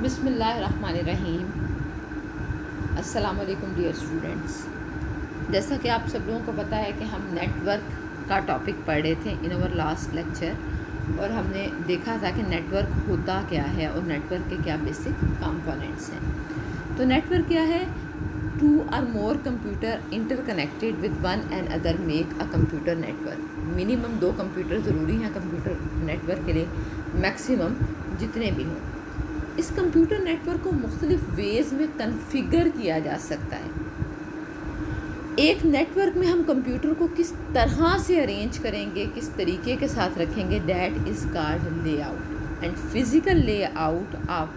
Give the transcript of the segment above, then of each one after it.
बिस्मिल्लाहिर्रहमानिर्रहीम। अस्सलाम वालेकुम डियर स्टूडेंट्स। जैसा कि आप सब लोगों को पता है कि हम नेटवर्क का टॉपिक पढ़ रहे थे इन आवर लास्ट लेक्चर, और हमने देखा था कि नेटवर्क होता क्या है और नेटवर्क के क्या बेसिक कंपोनेंट्स हैं। तो नेटवर्क क्या है? टू और more computer interconnected with one and other make a computer network. Minimum 2 computer ज़रूरी हैं कंप्यूटर नेटवर्क के लिए, मैक्सिमम जितने भी हों। इस कंप्यूटर नेटवर्क को मुख्तलिफ वेज़ में कन्फिगर किया जा सकता है। एक नेटवर्क में हम कंप्यूटर को किस तरह से अरेंज करेंगे, किस तरीके के साथ रखेंगे, that is called layout. And physical layout of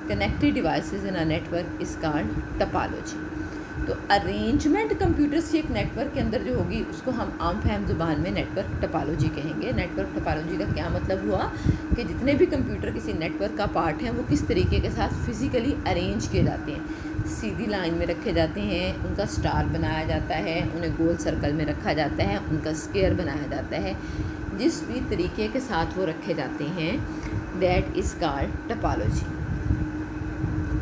connected devices in a network is called topology. तो अरेंजमेंट कंप्यूटर्स की एक नेटवर्क के अंदर जो होगी उसको हम आम फहम ज़ुबान में नेटवर्क टोपोलॉजी कहेंगे। नेटवर्क टोपोलॉजी का क्या मतलब हुआ कि जितने भी कंप्यूटर किसी नेटवर्क का पार्ट हैं वो किस तरीके के साथ फिज़िकली अरेंज किए जाते हैं। सीधी लाइन में रखे जाते हैं, उनका स्टार बनाया जाता है, उन्हें गोल सर्कल में रखा जाता है, उनका स्क्वायर बनाया जाता है। जिस भी तरीके के साथ वो रखे जाते हैं दैट इज़ कॉल्ड टोपोलॉजी।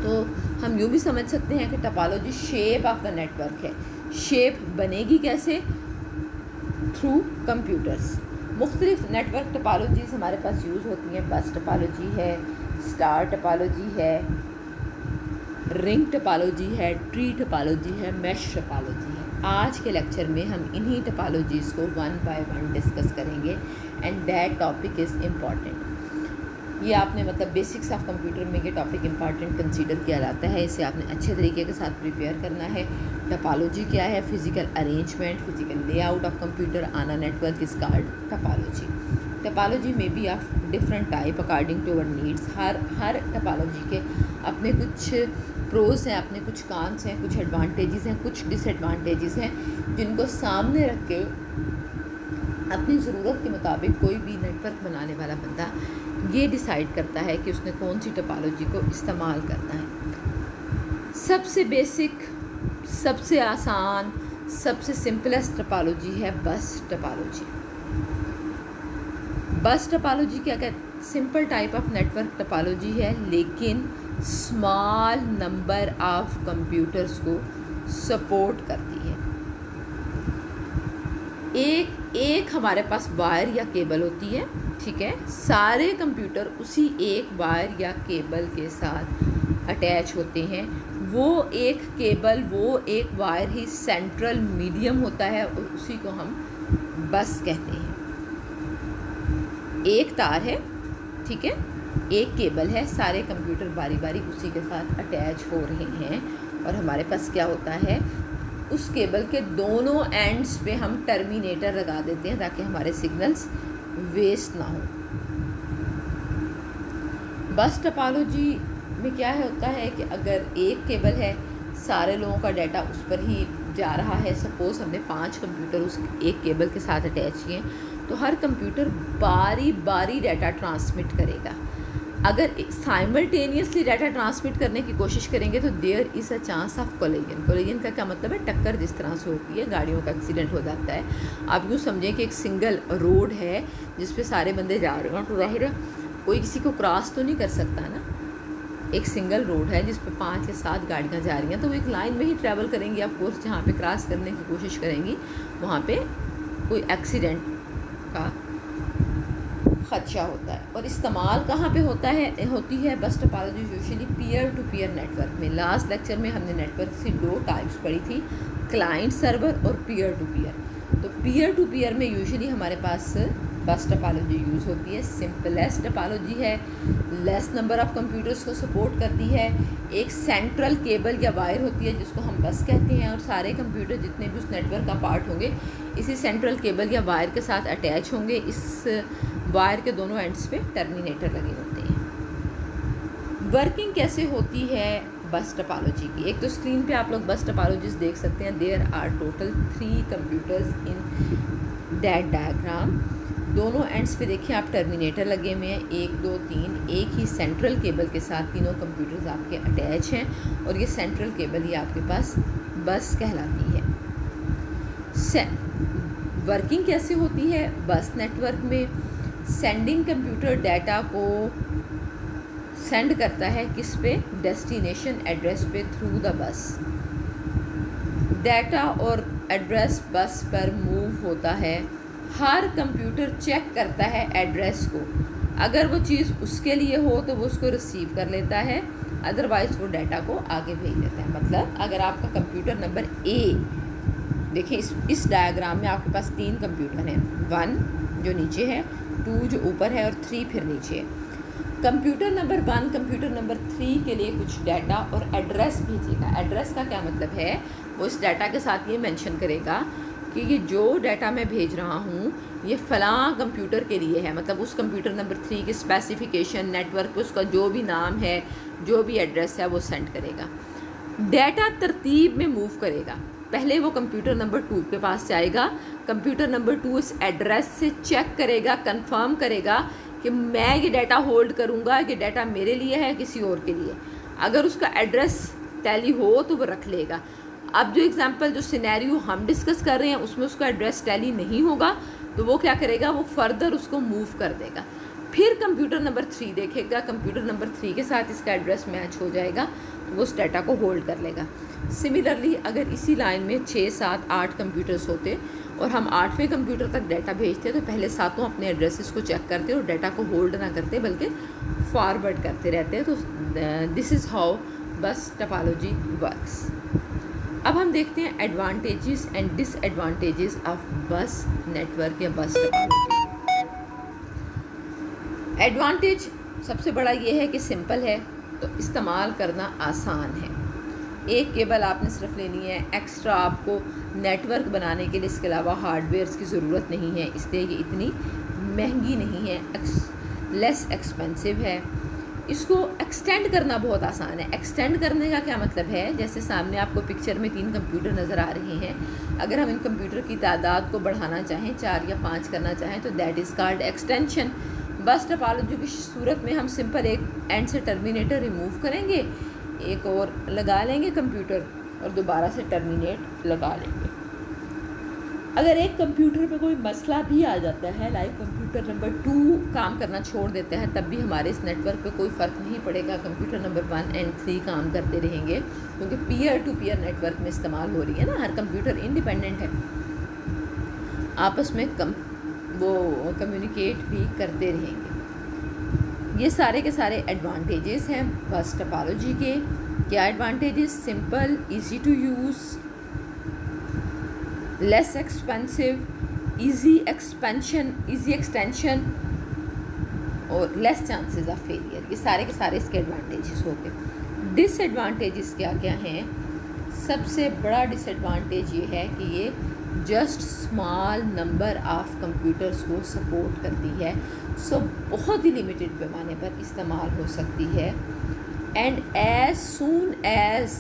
तो हम यूँ भी समझ सकते हैं कि topology shape of the network है। शेप बनेगी कैसे? Through computers. मुख्तलिफ नेटवर्क टोपोलॉजीज़ हमारे पास यूज़ होती हैं। बस टोपोलॉजी है, स्टार टोपोलॉजी है, रिंग टोपोलॉजी है, ट्री टोपोलॉजी है, मैश टोपोलॉजी है। आज के लेक्चर में हम इन्हीं टोपोलॉजीज़ को वन बाय वन डिस्कस करेंगे and that topic is important. ये आपने मतलब बेसिक्स ऑफ कंप्यूटर में ये टॉपिक इम्पॉर्टेंट कंसीडर किया जाता है। इसे आपने अच्छे तरीके के साथ प्रिपेयर करना है। टोपोलॉजी क्या है? Physical arrangement, physical layout of computer on a network is called topology. Topology में भी of different type according to our needs. हर टोपोलॉजी के अपने कुछ प्रोज हैं, अपने कुछ कॉन्स हैं, कुछ एडवांटेजेस हैं, कुछ डिसएडवांटेजेस हैं, जिनको सामने रख के अपनी ज़रूरत के मुताबिक कोई भी नेटवर्क बनाने वाला बंदा ये डिसाइड करता है कि उसने कौन सी टोपोलॉजी को इस्तेमाल करना है। सबसे बेसिक, सबसे आसान, सबसे सिंपलेस्ट टोपोलॉजी है बस टोपोलॉजी। बस टोपोलॉजी क्या कहते? Simple type of network topology है, लेकिन स्मॉल नंबर ऑफ कंप्यूटर्स को सपोर्ट करती है। एक हमारे पास वायर या केबल होती है, ठीक है। सारे कंप्यूटर उसी एक वायर या केबल के साथ अटैच होते हैं। वो एक केबल, वो एक वायर ही सेंट्रल मीडियम होता है और उसी को हम बस कहते हैं। एक तार है, ठीक है, एक केबल है, सारे कंप्यूटर बारी बारी उसी के साथ अटैच हो रहे हैं और हमारे पास क्या होता है, उस केबल के दोनों एंड्स पे हम टर्मिनेटर लगा देते हैं ताकि हमारे सिग्नल्स वेस्ट ना हो। बस टोपोलॉजी में क्या होता है कि अगर एक केबल है, सारे लोगों का डाटा उस पर ही जा रहा है। सपोज़ हमने 5 कंप्यूटर उस एक केबल के साथ अटैच किए, तो हर कंप्यूटर बारी बारी डाटा ट्रांसमिट करेगा। अगर साइमल्टेनियसली डाटा ट्रांसमिट करने की कोशिश करेंगे तो there is a chance of collision. Collision का क्या मतलब है? टक्कर जिस तरह से होती है, गाड़ियों का एक्सीडेंट हो जाता है। आप यूँ समझें कि एक सिंगल रोड है जिस पे सारे बंदे जा रहे हैं, तो जाहिर है कोई किसी को क्रॉस तो नहीं कर सकता ना। एक सिंगल रोड है जिस पे 5 या 7 गाड़ियाँ जा रही हैं, तो वो एक लाइन में ही ट्रैवल करेंगी। ऑफ कोर्स जहाँ पे क्रॉस करने की कोशिश करेंगी वहाँ पे कोई एक्सीडेंट का खदशा होता है। और इस्तेमाल कहाँ पे होती है bus topology? Usually peer to peer network में। लास्ट लेक्चर में हमने नेटवर्क की 2 टाइप्स पढ़ी थी, क्लाइंट सर्वर और पीयर टू पीयर। तो पीयर टू पीयर में यूजुअली हमारे पास बस टोपोलॉजी यूज़ होती है। सिंपलेस्ट टोपोलॉजी है, लेस नंबर ऑफ़ कंप्यूटर्स को सपोर्ट करती है। एक सेंट्रल केबल या वायर होती है जिसको हम बस कहते हैं, और सारे कंप्यूटर जितने भी उस नेटवर्क का पार्ट होंगे इसी सेंट्रल केबल या वायर के साथ अटैच होंगे। इस वायर के दोनों एंड्स पे टर्मिनेटर लगे होते हैं। वर्किंग कैसे होती है बस टोपोलॉजी की? एक तो स्क्रीन पे आप लोग बस टोपोलॉजीज देख सकते हैं। There are total 3 computers in that diagram. दोनों एंड्स पे देखिए आप टर्मिनेटर लगे हुए हैं, 1 2 3। एक ही सेंट्रल केबल के साथ तीनों कंप्यूटर्स आपके अटैच हैं और ये सेंट्रल केबल ही आपके पास बस कहलाती है। वर्किंग कैसे होती है बस नेटवर्क में? सेंडिंग कंप्यूटर डाटा को सेंड करता है किस पे, डेस्टिनेशन एड्रेस पे थ्रू द बस। डाटा और एड्रेस बस पर मूव होता है। हर कंप्यूटर चेक करता है एड्रेस को, अगर वो चीज़ उसके लिए हो तो वो उसको रिसीव कर लेता है, अदरवाइज़ वो डाटा को आगे भेज देता है। मतलब अगर आपका कंप्यूटर नंबर ए, देखिए इस डायग्राम में आपके पास 3 कंप्यूटर हैं, 1 जो नीचे है, 2 जो ऊपर है और 3 फिर नीचे है। कंप्यूटर नंबर 1 कंप्यूटर नंबर 3 के लिए कुछ डाटा और एड्रेस भेजेगा। एड्रेस का क्या मतलब है, वो इस डाटा के साथ ये मेंशन करेगा कि ये जो डाटा मैं भेज रहा हूँ ये फ़लाँ कंप्यूटर के लिए है। मतलब उस कंप्यूटर नंबर 3 की स्पेसिफिकेशन, नेटवर्क पे उसका जो भी नाम है, जो भी एड्रेस है वो सेंड करेगा। डाटा तरतीब में मूव करेगा। पहले वो कंप्यूटर नंबर 2 के पास जाएगा, कंप्यूटर नंबर 2 इस एड्रेस से चेक करेगा, कंफर्म करेगा कि मैं ये डाटा होल्ड करूँगा, कि डाटा मेरे लिए है किसी और के लिए। अगर उसका एड्रेस टैली हो तो वो रख लेगा। अब जो एग्जांपल, जो सिनेरियो हम डिस्कस कर रहे हैं उसमें उसका एड्रेस टैली नहीं होगा तो वो क्या करेगा, वो फर्दर उसको मूव कर देगा। फिर कंप्यूटर नंबर 3 देखेगा, कंप्यूटर नंबर 3 के साथ इसका एड्रेस मैच हो जाएगा तो वो उस डाटा को होल्ड कर लेगा। सिमिलरली अगर इसी लाइन में 6, 7, 8 कंप्यूटर्स होते और हम 8वें कंप्यूटर तक डाटा भेजते तो पहले 7 अपने एड्रेसेस को चेक करते और डाटा को होल्ड ना करते बल्कि फॉरवर्ड करते रहते। तो दिस इज़ हाउ बस टोपोलॉजी वर्क्स। अब हम देखते हैं एडवांटेजेस एंड डिसएडवांटेजेस ऑफ बस नेटवर्क या बस टोपोलॉजी। एडवांटेज सबसे बड़ा ये है कि सिंपल है, तो इस्तेमाल करना आसान है। एक केबल आपने सिर्फ लेनी है, एक्स्ट्रा आपको नेटवर्क बनाने के लिए इसके अलावा हार्डवेयर्स की ज़रूरत नहीं है, इसलिए ये इतनी महंगी नहीं है, लेस एक्सपेंसिव है। इसको एक्सटेंड करना बहुत आसान है। एक्सटेंड करने का क्या मतलब है, जैसे सामने आपको पिक्चर में 3 कंप्यूटर नज़र आ रहे हैं, अगर हम इन कंप्यूटर की तादाद को बढ़ाना चाहें, 4 या 5 करना चाहें तो दैट इज़ कॉल्ड एक्सटेंशन। बस टोपोलॉजी की सूरत में हम सिंपल एक एंड से टर्मिनेटर रिमूव करेंगे, एक और लगा लेंगे कंप्यूटर और दोबारा से टर्मिनेट लगा लेंगे। अगर एक कंप्यूटर पे कोई मसला भी आ जाता है, लाइक कंप्यूटर नंबर 2 काम करना छोड़ देता है, तब भी हमारे इस नेटवर्क पे कोई फ़र्क नहीं पड़ेगा। कंप्यूटर नंबर 1 और 3 काम करते रहेंगे क्योंकि पीयर टू पीयर नेटवर्क में इस्तेमाल हो रही है ना, हर कंप्यूटर इंडिपेंडेंट है, आपस में वो कम्युनिकेट भी करते रहेंगे। ये सारे के सारे एडवांटेजेस हैं बस टोपोलॉजी के। क्या advantages, simple, easy to use, less expensive, easy extension और लेस चांसेस ऑफ फेलियर। ये सारे के सारे इसके एडवांटेजेस हो गए। डिसएडवांटेजेस क्या क्या हैं, सबसे बड़ा डिसएडवांटेज ये है कि ये just small number of computers को सपोर्ट करती है, सो बहुत ही लिमिटेड पैमाने पर इस्तेमाल हो सकती है। And as soon as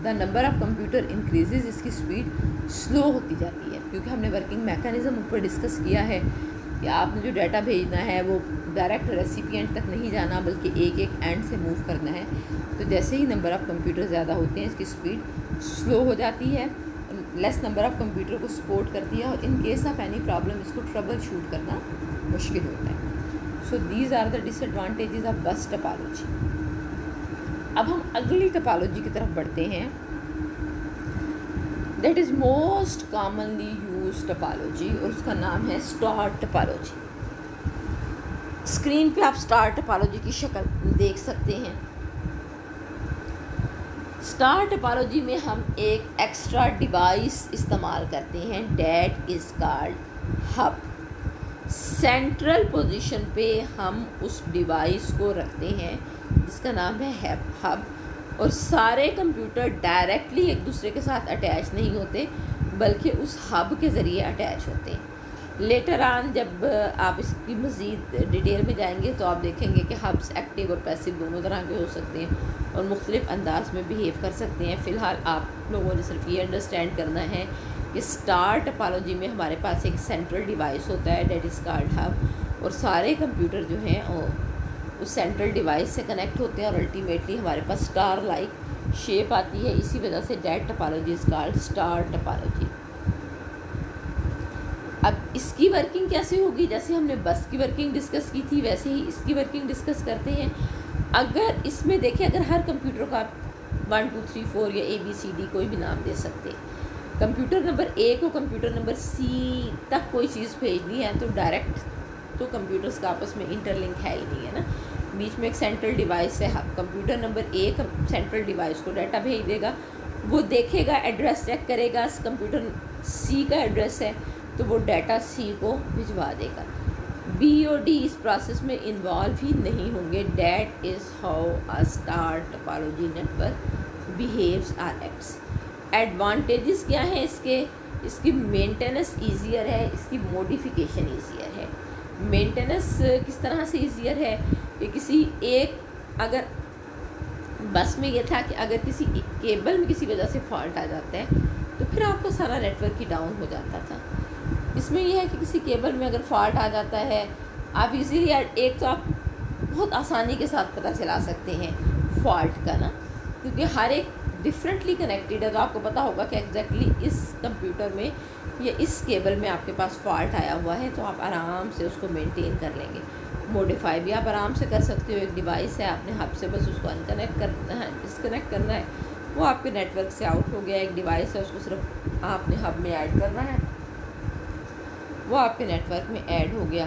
the number of computer increases, इसकी स्पीड स्लो होती जाती है, क्योंकि हमने वर्किंग मैकेनिज़्म ऊपर डिस्कस किया है कि आपने जो डाटा भेजना है वो डायरेक्ट रेसिपिएंट तक नहीं जाना बल्कि एक एक एंड से मूव करना है। तो जैसे ही नंबर ऑफ़ कंप्यूटर ज़्यादा होते हैं इसकी स्पीड स्लो हो जाती है, लेस नंबर ऑफ़ कंप्यूटर को सपोर्ट करती है और in case of any problem इसको ट्रबल शूट करना मुश्किल होता है। So these are the disadvantages of bus topology. अब हम अगली टोपोलॉजी की तरफ बढ़ते हैं, that is most commonly use topology और उसका नाम है स्टार टोपोलॉजी। स्क्रीन पे आप स्टार टोपोलॉजी की शक्ल देख सकते हैं। स्टार टोपोलॉजी में हम एक एक्स्ट्रा डिवाइस इस्तेमाल करते हैं, that is called hub. Central position पे हम उस डिवाइस को रखते हैं जिसका नाम है हब, और सारे कंप्यूटर डायरेक्टली एक दूसरे के साथ अटैच नहीं होते बल्कि उस हब के ज़रिए अटैच होते हैं। लेटर ऑन जब आप इसकी मज़ीद डिटेल में जाएंगे तो आप देखेंगे कि हब्स एक्टिव और पैसिव दोनों तरह के हो सकते हैं और मुख्तलिफ़ अंदाज में बिहेव कर सकते हैं। फ़िलहाल आप लोगों ने सिर्फ ये अंडरस्टैंड करना है कि स्टार टोपोलॉजी में हमारे पास एक सेंट्रल डिवाइस होता है, डेट इज़ कॉल्ड हब, और सारे कंप्यूटर जो हैं उस सेंट्रल डिवाइस से कनेक्ट होते हैं और अल्टीमेटली हमारे पास स्टार लाइक शेप आती है। इसी वजह से that topology is called star topology. अब इसकी वर्किंग कैसे होगी, जैसे हमने बस की वर्किंग डिस्कस की थी वैसे ही इसकी वर्किंग डिस्कस करते हैं। अगर इसमें देखें, अगर हर कंप्यूटर को आप 1 2 3 4 या ABCD कोई भी नाम दे सकते हैं, कंप्यूटर नंबर A को कंप्यूटर नंबर C तक कोई चीज़ भेजनी है तो डायरेक्ट तो कंप्यूटर्स का आपस में इंटरलिंक है ही नहीं है ना, बीच में एक सेंट्रल डिवाइस है। Computer number A central device को डाटा भेज देगा, वो देखेगा, एड्रेस चेक करेगा, कंप्यूटर C का एड्रेस है तो वो डाटा C को भिजवा देगा। B और D इस प्रोसेस में इन्वॉल्व ही नहीं होंगे। That is how a star topology network behaves or acts. Advantages क्या हैं इसके, इसकी मेंटेनेंस ईजियर है, इसकी मॉडिफिकेशन ईजियर है। मेंटेनेंस किस तरह से ईजियर है कि किसी एक, अगर बस में ये था कि अगर किसी केबल में किसी वजह से फॉल्ट आ जाता है तो फिर आपका सारा नेटवर्क ही डाउन हो जाता था। इसमें यह है कि किसी केबल में अगर फॉल्ट आ जाता है, आप इजीली एक तो आप बहुत आसानी के साथ पता चला सकते हैं फॉल्ट का ना, क्योंकि हर एक डिफरेंटली कनेक्टेड है। तो आपको पता होगा कि एग्जैक्टली इस कंप्यूटर में या इस केबल में आपके पास फॉल्ट आया हुआ है, तो आप आराम से उसको मेंटेन कर लेंगे। मॉडिफाई भी आप आराम से कर सकते हो। एक डिवाइस है, आपने हब से बस उसको अनकनेक्ट करना है, डिसकनेक्ट करना है, वो आपके नेटवर्क से आउट हो गया। एक डिवाइस है, उसको सिर्फ आपने हब में ऐड करना है, वो आपके नेटवर्क में ऐड हो गया।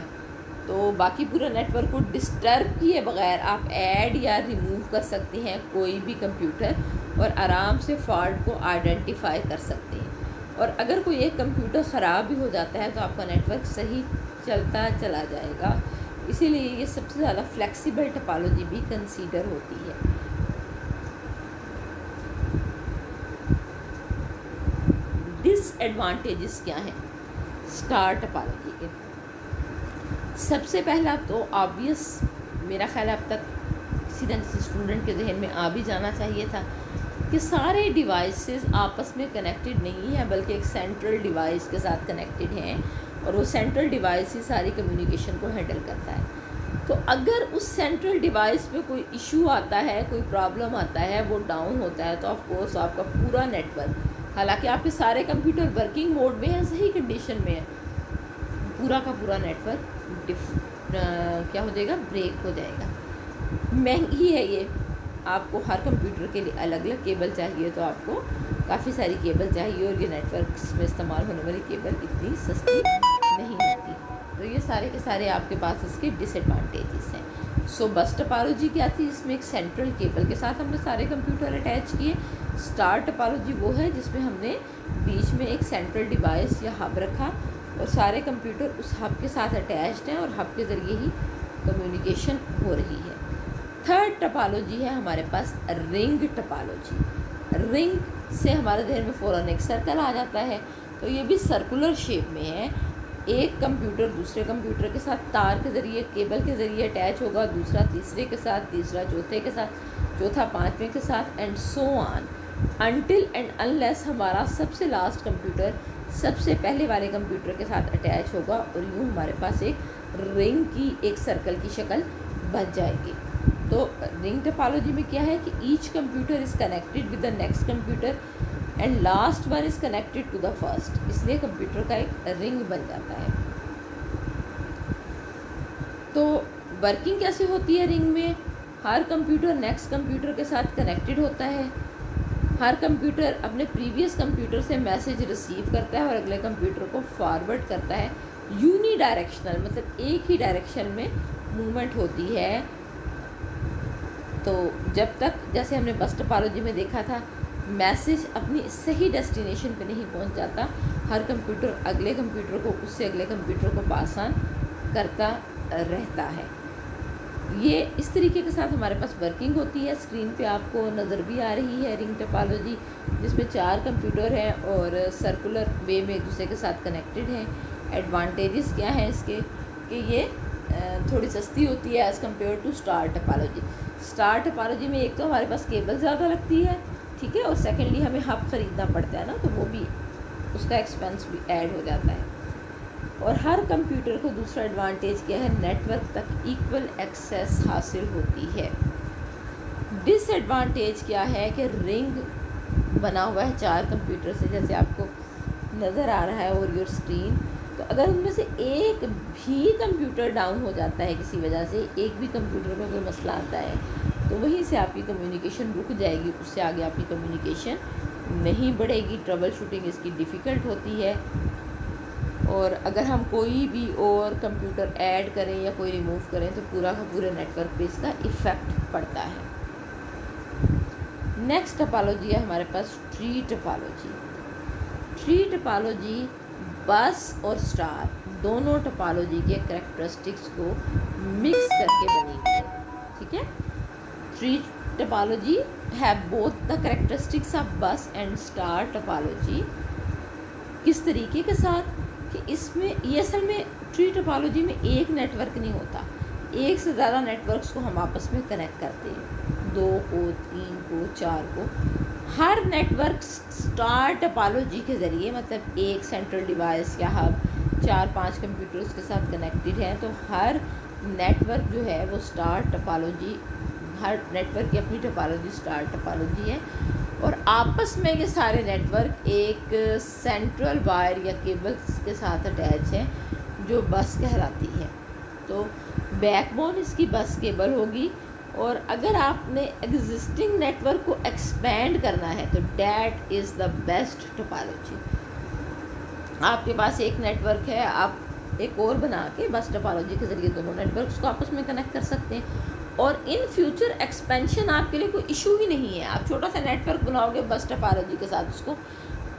तो बाकी पूरा नेटवर्क को डिस्टर्ब किए बगैर आप ऐड या रिमूव कर सकते हैं कोई भी कंप्यूटर, और आराम से फॉल्ट को आइडेंटिफाई कर सकते हैं। और अगर कोई एक कंप्यूटर ख़राब भी हो जाता है तो आपका नेटवर्क सही चलता चला जाएगा। इसीलिए ये सबसे ज़्यादा फ्लेक्सिबल टोपोलॉजी भी कंसीडर होती है। डिसएडवांटेजेस क्या हैं स्टार टोपोलॉजी के? सबसे पहला तो ऑब्वियस, मेरा ख्याल अब तक किसी न किसी स्टूडेंट के जहन में आ भी जाना चाहिए था कि सारे डिवाइसेस आपस में कनेक्टेड नहीं है, बल्कि एक सेंट्रल डिवाइस के साथ कनेक्टेड हैं, और वो सेंट्रल डिवाइस ही सारी कम्युनिकेशन को हैंडल करता है। तो अगर उस सेंट्रल डिवाइस पे कोई इशू आता है, कोई प्रॉब्लम आता है, वो डाउन होता है, तो ऑफ कोर्स आपका पूरा नेटवर्क, हालांकि आपके सारे कंप्यूटर वर्किंग मोड में हैं, सही कंडीशन में है, पूरा का पूरा नेटवर्क क्या हो जाएगा, ब्रेक हो जाएगा। महंगी है ये, आपको हर कंप्यूटर के लिए अलग अलग केबल चाहिए, तो आपको काफ़ी सारी केबल चाहिए, और ये नेटवर्क्स में इस्तेमाल होने वाली केबल इतनी सस्ती नहीं होती। तो ये सारे के सारे आपके पास इसके डिसएडवांटेजेस हैं। सो बस टोपोलॉजी क्या थी, इसमें एक सेंट्रल केबल के साथ हमने सारे कंप्यूटर अटैच किए। स्टार टोपोलॉजी वो है जिसमें हमने बीच में एक सेंट्रल डिवाइस या हब रखा, और सारे कंप्यूटर उस हब के साथ अटैच्ड हैं, और हब के ज़रिए ही कम्युनिकेशन हो रही है। थर्ड टोपोलॉजी है हमारे पास रिंग टोपोलॉजी। रिंग से हमारे जहन में फ़ौरन एक सर्कल आ जाता है, तो ये भी सर्कुलर शेप में है। एक कंप्यूटर दूसरे कंप्यूटर के साथ तार के ज़रिए, केबल के ज़रिए अटैच होगा, दूसरा तीसरे के साथ, तीसरा चौथे के साथ, चौथा पाँचवें के साथ, and so on until and unless हमारा सबसे लास्ट कंप्यूटर सबसे पहले वाले कंप्यूटर के साथ अटैच होगा, और यूँ हमारे पास एक रिंग की, एक सर्कल की शक्ल बन जाएगी। तो रिंग टोपोलॉजी में क्या है कि each computer is connected with the next computer and last one is connected to the first, इसलिए कंप्यूटर का एक रिंग बन जाता है। तो वर्किंग कैसे होती है रिंग में? हर कंप्यूटर नेक्स्ट कंप्यूटर के साथ कनेक्टेड होता है, हर कंप्यूटर अपने प्रीवियस कंप्यूटर से मैसेज रिसीव करता है और अगले कंप्यूटर को फॉरवर्ड करता है। यूनी डायरेक्शनल, मतलब एक ही डायरेक्शन में मूवमेंट होती है। तो जब तक, जैसे हमने बस टोपोलॉजी में देखा था, मैसेज अपनी सही डेस्टिनेशन पे नहीं पहुंच जाता, हर कंप्यूटर अगले कंप्यूटर को, उससे अगले कंप्यूटर को पास ऑन करता रहता है। ये इस तरीके के साथ हमारे पास वर्किंग होती है। स्क्रीन पे आपको नज़र भी आ रही है रिंग टोपोलॉजी, जिसमें 4 कंप्यूटर हैं और सर्कुलर वे में एक दूसरे के साथ कनेक्टेड हैं। एडवांटेजेस क्या हैं इसके कि ये थोड़ी सस्ती होती है as compare to star topology. Star topology में एक तो हमारे पास केबल ज़्यादा लगती है, ठीक है, और सेकेंडली हमें हब ख़रीदना पड़ता है ना, तो वो भी, उसका एक्सपेंस भी ऐड हो जाता है। और हर कंप्यूटर को दूसरा एडवांटेज क्या है, नेटवर्क तक इक्वल एक्सेस हासिल होती है। डिसएडवांटेज क्या है कि रिंग बना हुआ है 4 कंप्यूटर से, जैसे आपको नज़र आ रहा है और योर स्क्रीन, तो अगर उनमें से एक भी कंप्यूटर डाउन हो जाता है किसी वजह से, एक भी कंप्यूटर में कोई मसला आता है, तो वहीं से आपकी कम्युनिकेशन रुक जाएगी, उससे आगे आपकी कम्युनिकेशन नहीं बढ़ेगी। ट्रबल शूटिंग इसकी डिफ़िकल्ट होती है। और अगर हम कोई भी और कंप्यूटर ऐड करें या कोई रिमूव करें तो पूरा का पूरे नेटवर्क पे इसका इफ़ेक्ट पड़ता है। नेक्स्ट टोपोलॉजी है हमारे पास ट्री टोपोलॉजी। ट्री टोपोलॉजी बस और स्टार दोनों टोपोलॉजी के कैरेक्टरिस्टिक्स को मिक्स करके बनी है। ठीक है, tree topology have both the characteristics of बस एंड स्टार टोपोलॉजी। किस तरीके के साथ कि इसमें ये असल में ट्री टोपोलॉजी में एक नेटवर्क नहीं होता, एक से ज़्यादा नेटवर्क्स को हम आपस में कनेक्ट करते हैं, 2 को, 3 को, 4 को। हर नेटवर्क स्टार टोपोलॉजी के ज़रिए, मतलब एक सेंट्रल डिवाइस या हब 4-5 कंप्यूटर्स के साथ कनेक्टेड है, तो हर नेटवर्क जो है वो स्टार टोपोलॉजी, हर नेटवर्क की अपनी टोपोलॉजी स्टार टोपोलॉजी है। और आपस में ये सारे नेटवर्क एक सेंट्रल वायर या केबल्स के साथ अटैच हैं जो बस कहलाती है। तो बैकबोन इसकी बस केबल होगी। और अगर आपने एग्जिस्टिंग नेटवर्क को एक्सपेंड करना है तो that is the best topology. आपके पास एक नेटवर्क है, आप एक और बना के बस टोपोलॉजी के ज़रिए दोनों नेटवर्क्स को आपस में कनेक्ट कर सकते हैं। और इन फ्यूचर एक्सपेंशन आपके लिए कोई इशू ही नहीं है, आप छोटा सा नेटवर्क बनाओगे बस टोपोलॉजी के साथ उसको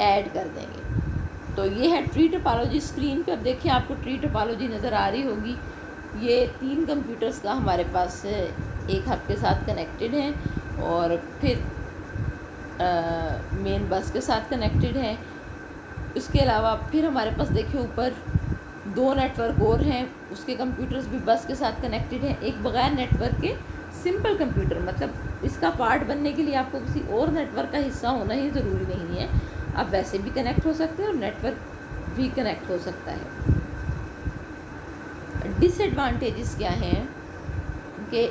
ऐड कर देंगे। तो ये है ट्री टोपोलॉजी। स्क्रीन पे अब देखिए आपको ट्री टोपोलॉजी नज़र आ रही होगी। ये 3 कंप्यूटर्स का हमारे पास एक हब के साथ कनेक्टेड हैं और फिर मेन बस के साथ कनेक्टेड हैं। उसके अलावा फिर हमारे पास देखिए ऊपर 2 नेटवर्क और हैं, उसके कंप्यूटर्स भी बस के साथ कनेक्टेड हैं। एक बगैर नेटवर्क के सिंपल कंप्यूटर, मतलब इसका पार्ट बनने के लिए आपको किसी और नेटवर्क का हिस्सा होना ही ज़रूरी नहीं है, आप वैसे भी कनेक्ट हो सकते हैं और नेटवर्क भी कनेक्ट हो सकता है। डिसएडवांटेजेस क्या हैं कि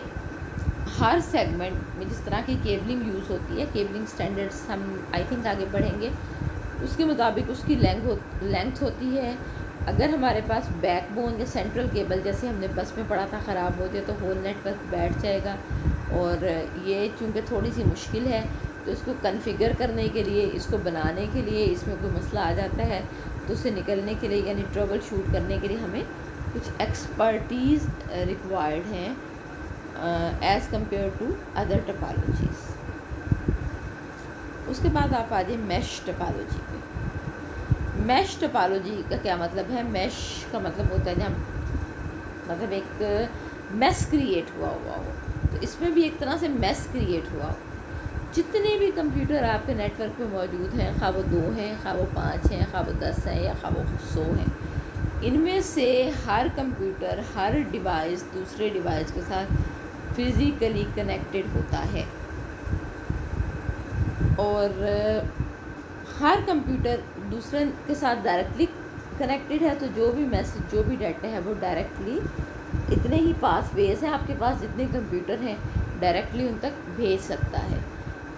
हर सेगमेंट में जिस तरह की केबलिंग यूज़ होती है, केबलिंग स्टैंडर्ड्स हम आई थिंक आगे पढ़ेंगे, उसके मुताबिक उसकी लेंथ होती है। अगर हमारे पास बैकबोन या सेंट्रल केबल जैसे हमने बस में पढ़ा था ख़राब होती है तो होल नेटवर्क बैठ जाएगा। और ये चूँकि थोड़ी सी मुश्किल है तो इसको कन्फिगर करने के लिए, इसको बनाने के लिए इसमें कोई मसला आ जाता है तो उससे निकलने के लिए यानी ट्रबल शूट करने के लिए हमें कुछ एक्सपर्टीज़ रिक्वायर्ड हैं as compare to other topologies. उसके बाद आप आ जाइए मैश टोपोलॉजी पे। मैश टोपोलॉजी का क्या मतलब है? मैश का मतलब होता है जहाँ मतलब एक मैस क्रिएट हुआ हो, तो इसमें भी एक तरह से मैस क्रिएट हुआ हो। जितने भी कंप्यूटर आपके नेटवर्क में मौजूद हैं, खा वो 2 हैं, खा वो 5 हैं, खा वो 10 हैं या खा वो 100 हैं, इनमें से हर कंप्यूटर, हर डिवाइस दूसरे डिवाइस के साथ फिज़िकली कनेक्टेड होता है। और हर कंप्यूटर दूसरे के साथ डायरेक्टली कनेक्टेड है, तो जो भी मैसेज, जो भी डाटा है वो डायरेक्टली इतने ही पाथवेज हैं आपके पास जितने कंप्यूटर हैं डायरेक्टली उन तक भेज सकता है।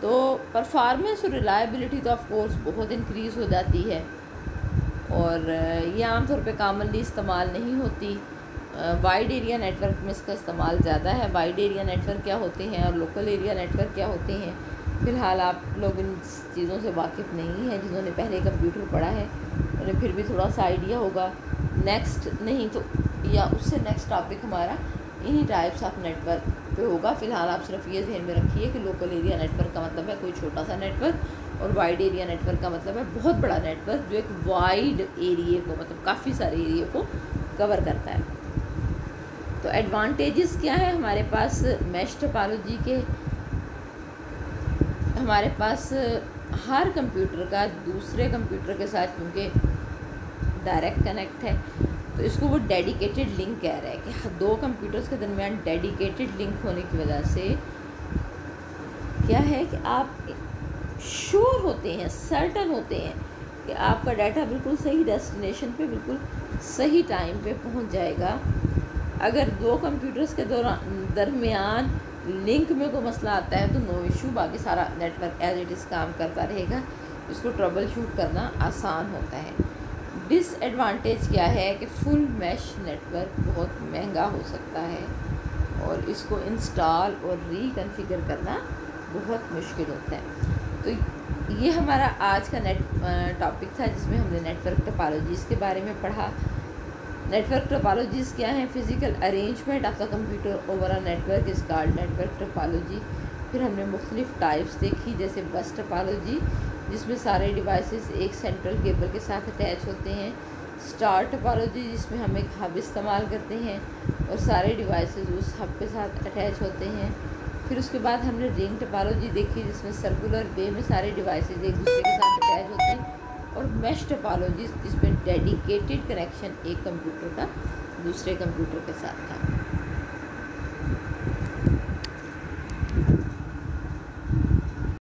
तो परफॉर्मेंस और रिलायबिलिटी तो ऑफ कोर्स बहुत इंक्रीज़ हो जाती है। और ये आमतौर पे कॉमनली इस्तेमाल नहीं होती। वाइड एरिया नेटवर्क में इसका इस्तेमाल ज़्यादा है। वाइड एरिया नेटवर्क क्या होते हैं और लोकल एरिया नेटवर्क क्या होते हैं, फ़िलहाल आप लोग इन चीज़ों से वाकिफ़ नहीं हैं। जिन्होंने पहले कंप्यूटर पढ़ा है उन्हें फिर भी थोड़ा सा आइडिया होगा। नेक्स्ट नहीं तो या उससे नेक्स्ट टॉपिक हमारा इन्हीं टाइप्स ऑफ नेटवर्क पे होगा। फ़िलहाल आप सिर्फ ये ध्यान में रखिए कि लोकल एरिया नेटवर्क का मतलब है कोई छोटा सा नेटवर्क और वाइड एरिया नेटवर्क का मतलब है बहुत बड़ा नेटवर्क जो एक वाइड एरिए को, मतलब काफ़ी सारे एरिए को कवर करता है। तो एडवांटेजेस क्या है हमारे पास मैश टोपोलॉजी के? हमारे पास हर कंप्यूटर का दूसरे कंप्यूटर के साथ क्योंकि डायरेक्ट कनेक्ट है तो इसको वो डेडिकेटेड लिंक कह रहा है कि 2 कंप्यूटर्स के दरमियान डेडिकेटेड लिंक होने की वजह से क्या है कि आप श्योर होते हैं, सर्टन होते हैं कि आपका डाटा बिल्कुल सही डेस्टिनेशन पे बिल्कुल सही टाइम पे पहुंच जाएगा। अगर 2 कंप्यूटर्स के दरमियान लिंक में कोई मसला आता है तो नो इशू, बाकी सारा नेटवर्क एज इट इज़ काम करता रहेगा। इसको ट्रबल शूट करना आसान होता है। डिसएडवांटेज क्या है कि फुल मैश नेटवर्क बहुत महंगा हो सकता है और इसको इंस्टॉल और रीकॉन्फ़िगर करना बहुत मुश्किल होता है। तो ये हमारा आज का टॉपिक था जिसमें हमने नेटवर्क टोपोलॉजीज़ के बारे में पढ़ा। नेटवर्क टोपोलॉजीज़ क्या है? Physical arrangement of the computer over a network is called network topology. फिर हमने मुख्तलिफ टाइप्स देखी, जैसे बस टोपोलॉजी जिसमें सारे डिवाइसेस एक सेंट्रल केबल के साथ अटैच होते हैं। स्टार टोपोलॉजी जिसमें हम एक हब इस्तेमाल करते हैं और सारे डिवाइसेस उस हब के साथ अटैच होते हैं। फिर उसके बाद हमने रिंग टोपोलॉजी देखी जिसमें सर्कुलर वे में सारे डिवाइसेस एक दूसरे के साथ अटैच होते हैं। और मैश टोपोलॉजी जिसमें डेडिकेटेड कनेक्शन एक कंप्यूटर का दूसरे कंप्यूटर के साथ था।